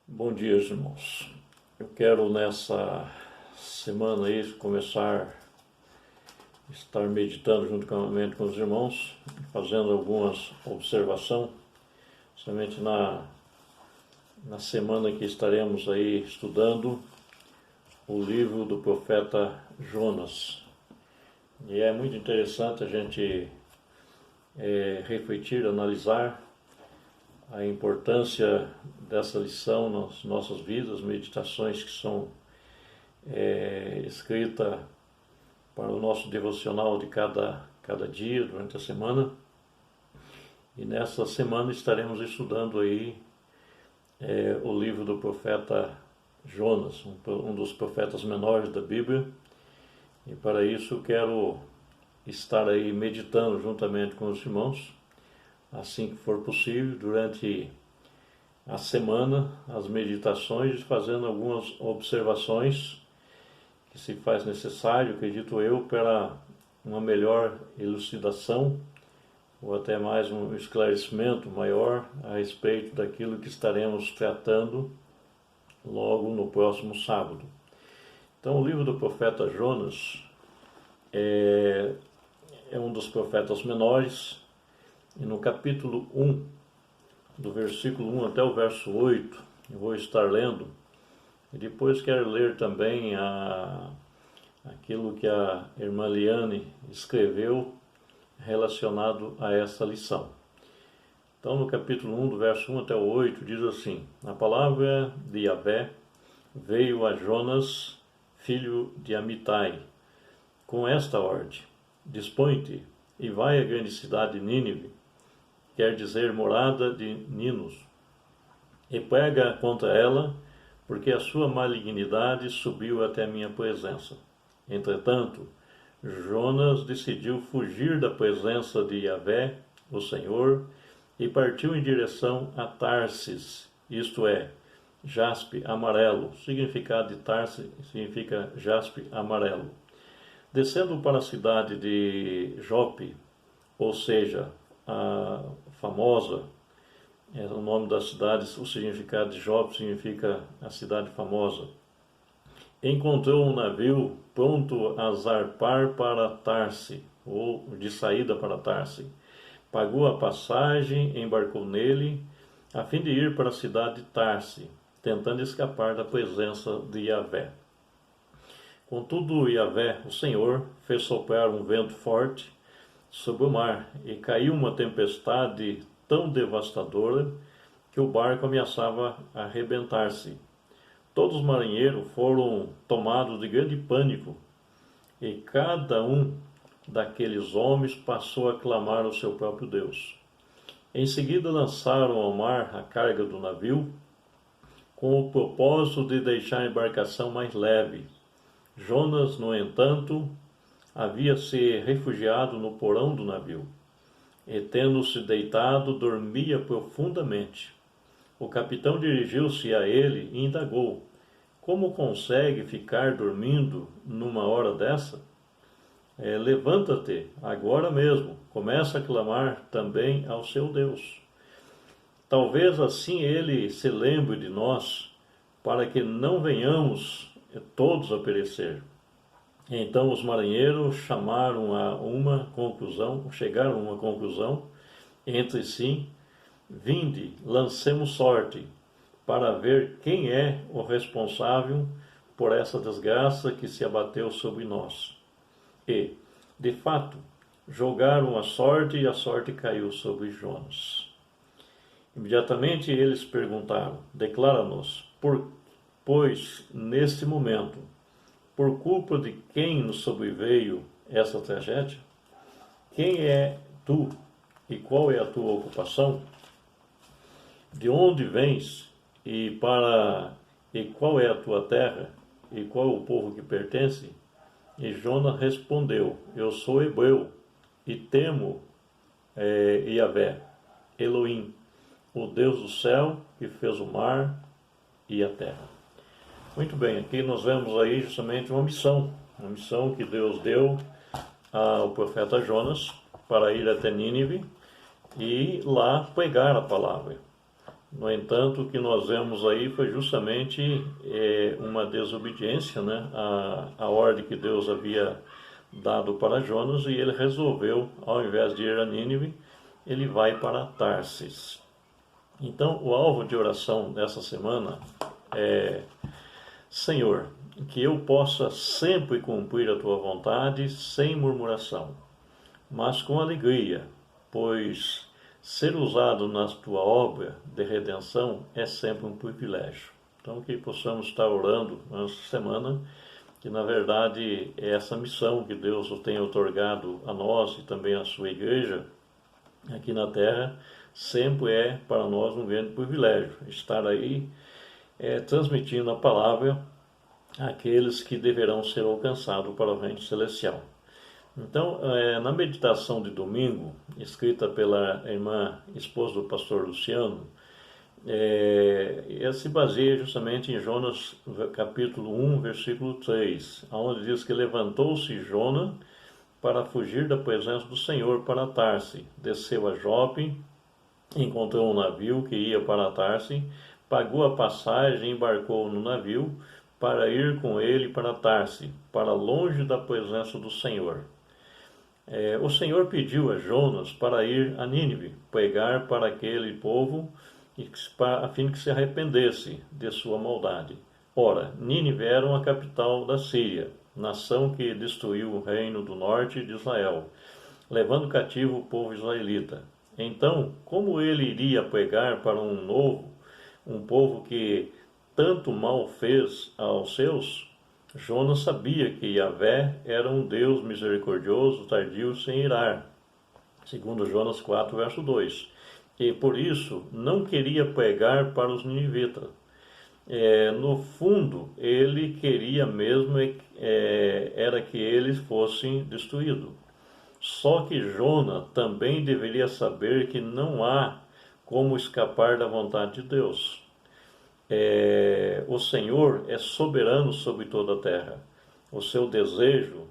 Bom dia, irmãos. Eu quero nessa semana aí estar meditando juntamente com os irmãos, fazendo algumas observações, somente na semana que estaremos aí estudando o livro do profeta Jonas. E é muito interessante a gente refletir, analisar a importância dessa lição nas nossas vidas, meditações que são escritas para o nosso devocional de cada dia, durante a semana. E nessa semana estaremos estudando aí o livro do profeta Jonas, um dos profetas menores da Bíblia. E para isso quero estar aí meditando juntamente com os irmãos, assim que for possível, durante a semana, as meditações, fazendo algumas observações que se faz necessário, acredito eu, para uma melhor elucidação ou até mais um esclarecimento maior a respeito daquilo que estaremos tratando logo no próximo sábado. Então, o livro do profeta Jonas é um dos profetas menores. E no capítulo 1, do versículo 1 até o verso 8, eu vou estar lendo, e depois quero ler também aquilo que a irmã Liane escreveu relacionado a essa lição. Então, no capítulo 1, do verso 1 até o 8, diz assim: A palavra de Yahvé veio a Jonas, filho de Amitai, com esta ordem: Dispõe-te e vai à grande cidade de Nínive, quer dizer morada de Ninos, e prega contra ela, porque a sua malignidade subiu até a minha presença. Entretanto, Jonas decidiu fugir da presença de Yahvé, o Senhor, e partiu em direção a Tarsis, isto é, jaspe amarelo. O significado de Tarsis significa jaspe amarelo. Descendo para a cidade de Jope, ou seja, a famosa, é o nome da cidade, o significado de Jope significa a cidade famosa. Encontrou um navio pronto a zarpar para Tarse, ou de saída para Tarse. Pagou a passagem, embarcou nele, a fim de ir para a cidade de Tarse, tentando escapar da presença de Yahvé. Contudo, Yahvé, o Senhor, fez soprar um vento forte sobre o mar, e caiu uma tempestade tão devastadora que o barco ameaçava arrebentar-se. Todos os marinheiros foram tomados de grande pânico, e cada um daqueles homens passou a clamar ao seu próprio Deus. Em seguida lançaram ao mar a carga do navio, com o propósito de deixar a embarcação mais leve. Jonas, no entanto, havia se refugiado no porão do navio, e tendo-se deitado, dormia profundamente. O capitão dirigiu-se a ele e indagou: Como consegue ficar dormindo numa hora dessa? Levanta-te, agora mesmo, começa a clamar também ao seu Deus. Talvez assim ele se lembre de nós, para que não venhamos todos a perecer. Então os marinheiros chegaram a uma conclusão entre si: Vinde, lancemos sorte, para ver quem é o responsável por essa desgraça que se abateu sobre nós. E, de fato, jogaram a sorte, e a sorte caiu sobre Jonas. Imediatamente eles perguntaram: Declara-nos, pois neste momento, por culpa de quem nos sobreveio essa tragédia? Quem é tu e qual é a tua ocupação? De onde vens e qual é a tua terra e qual é o povo que pertence? E Jonas respondeu: Eu sou hebreu e temo Yahvé, Elohim, o Deus do céu que fez o mar e a terra. Muito bem, aqui nós vemos aí justamente uma missão que Deus deu ao profeta Jonas para ir até Nínive e lá pregar a palavra. No entanto, o que nós vemos aí foi justamente uma desobediência, né, à ordem que Deus havia dado para Jonas, e ele resolveu, ao invés de ir a Nínive, ele vai para Tarsis. Então, o alvo de oração dessa semana é: Senhor, que eu possa sempre cumprir a tua vontade sem murmuração, mas com alegria, pois ser usado na tua obra de redenção é sempre um privilégio. Então, que possamos estar orando nessa semana, que na verdade é essa missão que Deus tem otorgado a nós e também à sua igreja aqui na terra, sempre é para nós um grande privilégio estar aí transmitindo a palavra àqueles que deverão ser alcançados para o reino celestial. Então, na meditação de domingo, escrita pela irmã esposa do pastor Luciano, ela se baseia justamente em Jonas capítulo 1, versículo 3, onde diz que levantou-se Jonas para fugir da presença do Senhor para Tarse, desceu a Jope, encontrou um navio que ia para Tarse, pagou a passagem e embarcou no navio para ir com ele para Tarse, para longe da presença do Senhor. O Senhor pediu a Jonas para ir a Nínive, pregar para aquele povo, a fim de que se arrependesse de sua maldade. Ora, Nínive era uma capital da Síria, nação que destruiu o reino do norte de Israel, levando cativo o povo israelita. Então, como ele iria pregar para um povo que tanto mal fez aos seus? Jonas sabia que Yahvé era um Deus misericordioso, tardio, sem irar, segundo Jonas 4, verso 2. E por isso não queria pregar para os ninivitas. No fundo, ele queria mesmo era que eles fossem destruídos. Só que Jonas também deveria saber que não há como escapar da vontade de Deus. O Senhor é soberano sobre toda a terra. O seu desejo,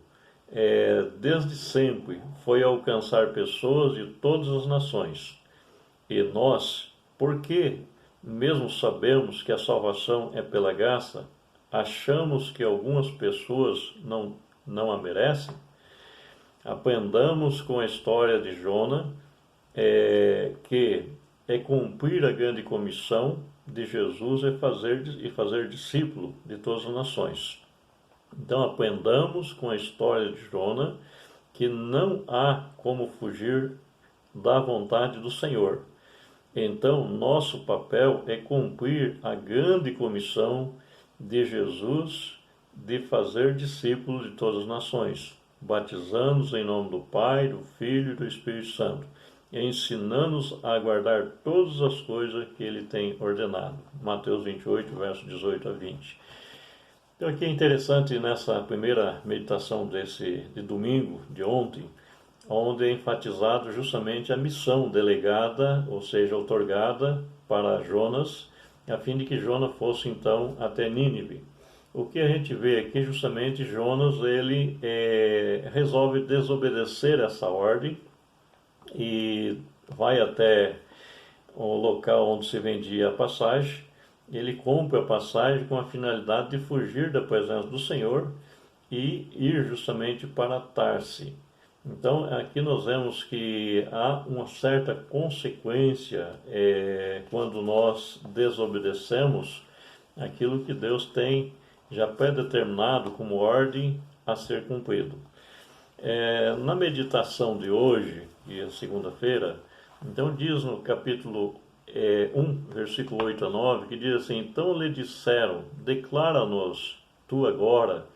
desde sempre, foi alcançar pessoas de todas as nações. E nós, porque mesmo sabemos que a salvação é pela graça, achamos que algumas pessoas não a merecem? Aprendamos com a história de Jonas, que é cumprir a grande comissão de Jesus e fazer discípulo de todas as nações. Então aprendamos com a história de Jonas que não há como fugir da vontade do Senhor. Então nosso papel é cumprir a grande comissão de Jesus de fazer discípulos de todas as nações, batizando-os em nome do Pai, do Filho e do Espírito Santo, ensinando-nos a guardar todas as coisas que ele tem ordenado. Mateus 28, versos 18 a 20. Então aqui é interessante nessa primeira meditação de domingo, de ontem, onde é enfatizado justamente a missão delegada, ou seja, outorgada para Jonas, a fim de que Jonas fosse então até Nínive. O que a gente vê aqui justamente Jonas, ele resolve desobedecer essa ordem e vai até o local onde se vendia a passagem. Ele compra a passagem com a finalidade de fugir da presença do Senhor e ir justamente para Tarse. Então, aqui nós vemos que há uma certa consequência quando nós desobedecemos aquilo que Deus tem já predeterminado como ordem a ser cumprido. Na meditação de hoje, que é segunda-feira, então diz no capítulo 1, versículo 8 a 9, que diz assim: então lhe disseram, declara-nos tu agora,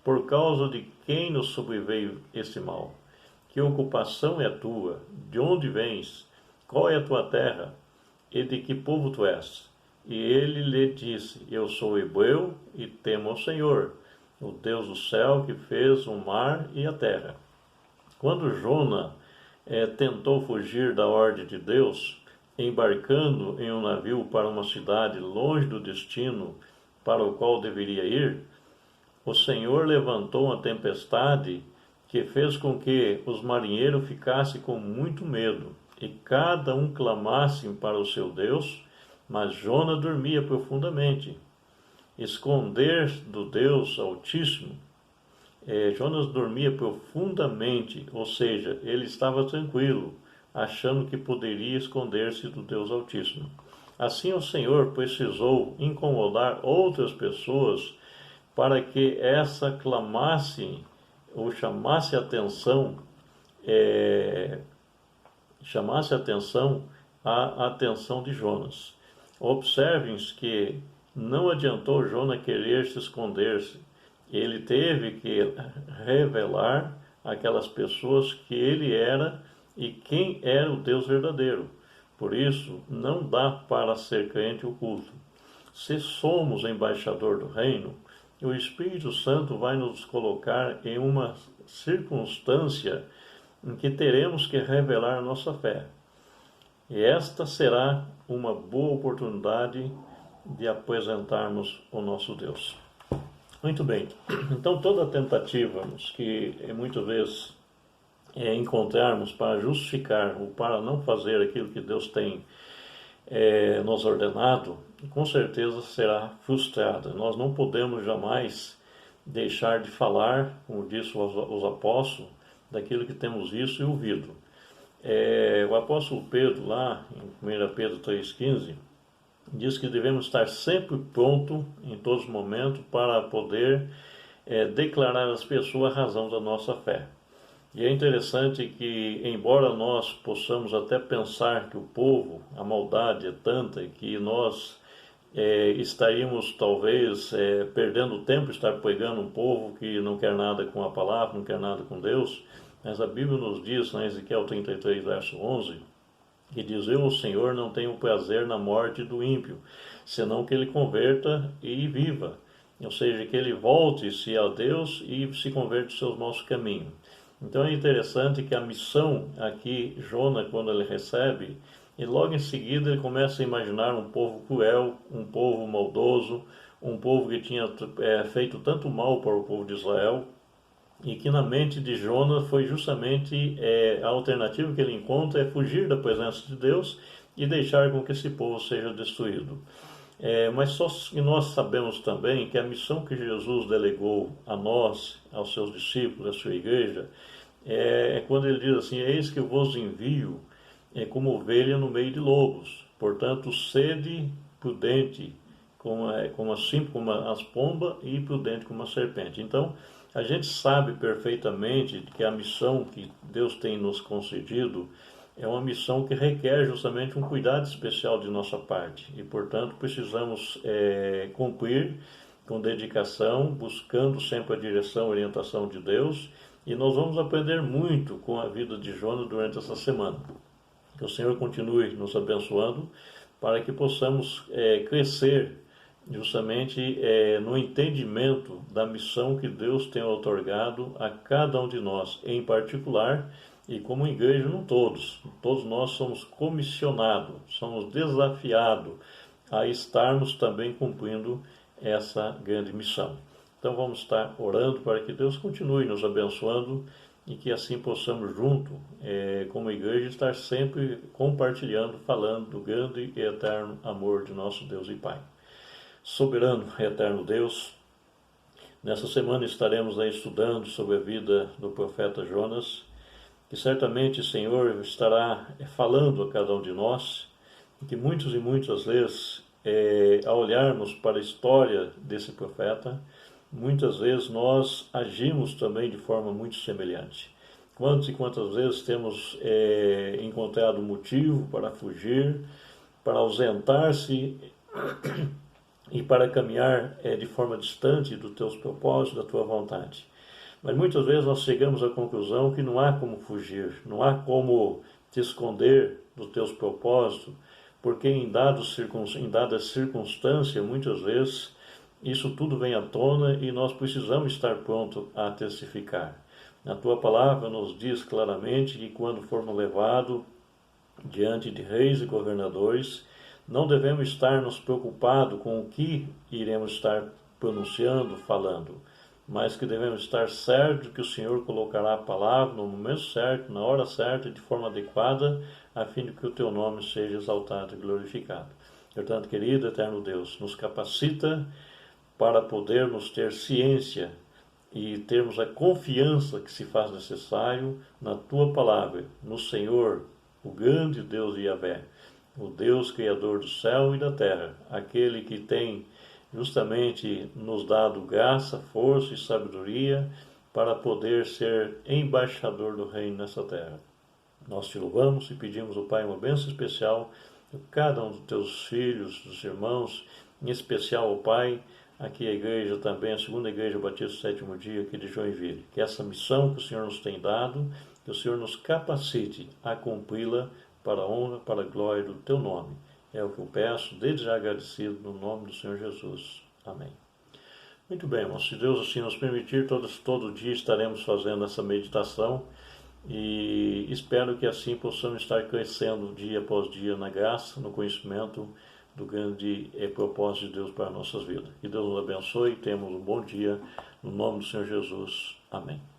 por causa de quem nos sobreveio esse mal. Que ocupação é a tua? De onde vens? Qual é a tua terra? E de que povo tu és? E ele lhe disse: eu sou hebreu e temo ao Senhor, o Deus do céu, que fez o mar e a terra. Quando Jonas tentou fugir da ordem de Deus, embarcando em um navio para uma cidade longe do destino para o qual deveria ir, o Senhor levantou uma tempestade que fez com que os marinheiros ficassem com muito medo e cada um clamasse para o seu Deus, mas Jonas dormia profundamente. Esconder do Deus Altíssimo. Jonas dormia profundamente, ou seja, ele estava tranquilo, achando que poderia esconder-se do Deus Altíssimo. Assim o Senhor precisou incomodar outras pessoas para que essa clamasse ou chamasse a atenção de Jonas. Observem que não adiantou Jonas querer se esconder-se. Ele teve que revelar àquelas pessoas que ele era e quem era o Deus verdadeiro. Por isso, não dá para ser crente oculto. Se somos embaixador do reino, o Espírito Santo vai nos colocar em uma circunstância em que teremos que revelar nossa fé. E esta será uma boa oportunidade de apresentarmos o nosso Deus. Muito bem, então toda tentativa que muitas vezes encontrarmos para justificar ou para não fazer aquilo que Deus tem nos ordenado, com certeza será frustrada. Nós não podemos jamais deixar de falar, como disse os apóstolos, daquilo que temos visto e ouvido. O apóstolo Pedro, lá em 1 Pedro 3,15, diz que devemos estar sempre pronto, em todos os momentos, para poder declarar às pessoas a razão da nossa fé. E é interessante que, embora nós possamos até pensar que o povo, a maldade é tanta que nós estaríamos talvez perdendo tempo estar pregando um povo que não quer nada com a palavra, não quer nada com Deus, mas a Bíblia nos diz, na Ezequiel 33, verso 11, que diz: eu, o Senhor, não tenho prazer na morte do ímpio, senão que ele converta e viva, ou seja, que ele volte-se a Deus e se converta aos seus maus caminhos. Então é interessante que a missão aqui, Jonas, quando ele recebe, e logo em seguida ele começa a imaginar um povo cruel, um povo maldoso, um povo que tinha feito tanto mal para o povo de Israel, e que na mente de Jonas foi justamente a alternativa que ele encontra é fugir da presença de Deus e deixar com que esse povo seja destruído. Mas só que nós sabemos também que a missão que Jesus delegou a nós, aos seus discípulos, à sua igreja, quando ele diz assim: eis que eu vos envio como ovelha no meio de lobos, portanto sede prudente como as pombas e prudente como a serpente. Então a gente sabe perfeitamente que a missão que Deus tem nos concedido é uma missão que requer justamente um cuidado especial de nossa parte e, portanto, precisamos cumprir com dedicação, buscando sempre a direção e orientação de Deus, e nós vamos aprender muito com a vida de Jonas durante essa semana. Que o Senhor continue nos abençoando para que possamos crescer justamente no entendimento da missão que Deus tem outorgado a cada um de nós, em particular, e como igreja, não todos. Todos nós somos comissionados, somos desafiados a estarmos também cumprindo essa grande missão. Então vamos estar orando para que Deus continue nos abençoando e que assim possamos junto, como igreja, estar sempre compartilhando, falando do grande e eterno amor de nosso Deus e Pai. Soberano e eterno Deus, nessa semana estaremos estudando sobre a vida do profeta Jonas, que certamente, Senhor, estará falando a cada um de nós, e que muitas e muitas vezes, ao olharmos para a história desse profeta, muitas vezes nós agimos também de forma muito semelhante. Quantas e quantas vezes temos encontrado motivo para fugir, para ausentar-se e para caminhar de forma distante dos teus propósitos, da tua vontade. Mas muitas vezes nós chegamos à conclusão que não há como fugir, não há como te esconder dos teus propósitos, porque em dadas circunstâncias, muitas vezes, isso tudo vem à tona e nós precisamos estar prontos a testificar. A tua palavra nos diz claramente que quando formos levados diante de reis e governadores, não devemos estar nos preocupados com o que iremos estar pronunciando, falando, mas que devemos estar certos que o Senhor colocará a palavra no momento certo, na hora certa e de forma adequada, a fim de que o teu nome seja exaltado e glorificado. Portanto, querido eterno Deus, nos capacita para podermos ter ciência e termos a confiança que se faz necessário na Tua palavra, no Senhor, o grande Deus Yahvé, o Deus Criador do céu e da terra, aquele que tem justamente nos dado graça, força e sabedoria para poder ser embaixador do reino nessa terra. Nós te louvamos e pedimos ao Pai uma bênção especial a cada um dos teus filhos, dos irmãos, em especial ao Pai, aqui a igreja também, a segunda igreja Batista do Sétimo Dia aqui de Joinville. Que essa missão que o Senhor nos tem dado, que o Senhor nos capacite a cumpri-la para a honra, para a glória do teu nome. É o que eu peço, desde já agradecido, no nome do Senhor Jesus. Amém. Muito bem, irmãos, se Deus assim nos permitir, todo dia estaremos fazendo essa meditação e espero que assim possamos estar crescendo dia após dia na graça, no conhecimento do grande propósito de Deus para as nossas vidas. Que Deus nos abençoe e tenhamos um bom dia, no nome do Senhor Jesus. Amém.